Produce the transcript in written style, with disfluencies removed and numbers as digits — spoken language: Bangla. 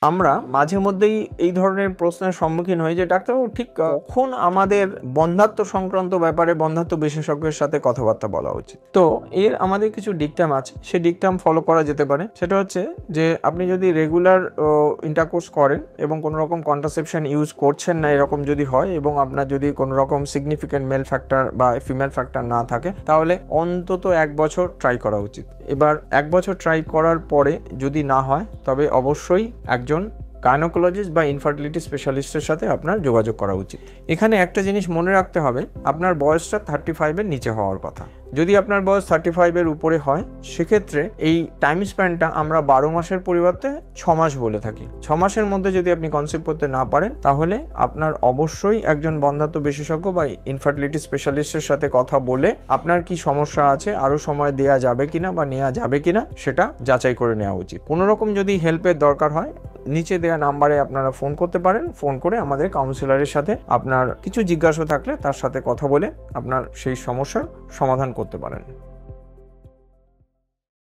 আমরা মাঝে মধ্যেই এই ধরনের প্রশ্নের সম্মুখীন হই যে ডাক্তারবাবু ঠিক কখন আমাদের বন্ধ্যাত্ব সংক্রান্ত ব্যাপারে বন্ধ্যাত্ব বিশেষজ্ঞের সাথে কথাবার্তা বলা উচিত। তো এর আমাদের কিছু ডিকটাম আছে, সেই ডিকটাম ফলো করা যেতে পারে। সেটা হচ্ছে যে আপনি যদি রেগুলার ইন্টারকোর্স করেন এবং কোনো রকম কন্ট্রাসেপশন ইউজ করছেন না এরকম যদি হয়, এবং আপনার যদি কোনো রকম সিগনিফিকেন্ট মেল ফ্যাক্টর বা ফিমেল ফ্যাক্টর না থাকে, তাহলে অন্তত 1 বছর ট্রাই করা উচিত। এবার 1 বছর ট্রাই করার পরে যদি না হয়, তবে অবশ্যই একজন গাইনোকোলজিস্ট বা ইনফার্টিলিটি স্পেশালিস্টের সাথে আপনার যোগাযোগ করা উচিত। এখানে একটা জিনিস মনে রাখতে হবে, আপনার বয়সটা 35-এর নিচে হওয়ার কথা। যদি আপনার বয়স 35-এর উপরে হয়, সেক্ষেত্রে এই টাইম স্প্যানটা আমরা 12 মাসের পরিবর্তে 6 মাস বলে থাকি। 6 মাসের মধ্যে যদি আপনি কনসিভ করতে না পারেন, তাহলে আপনার অবশ্যই একজন বন্ধ্যাত্ব বিশেষজ্ঞ বা ইনফার্টিলিটি স্পেশালিস্টের সাথে কথা বলে আপনার কি সমস্যা আছে, আরও সময় দেওয়া যাবে কিনা বা নেওয়া যাবে কিনা সেটা যাচাই করে নেওয়া উচিত। কোনো রকম যদি হেল্পের দরকার হয়, নিচে দেওয়া নাম্বারে আপনারা ফোন করতে পারেন। ফোন করে আমাদের কাউন্সিলরের সাথে আপনার কিছু জিজ্ঞাসা থাকলে তার সাথে কথা বলে আপনার সেই সমস্যার সমাধান করতে পারেন।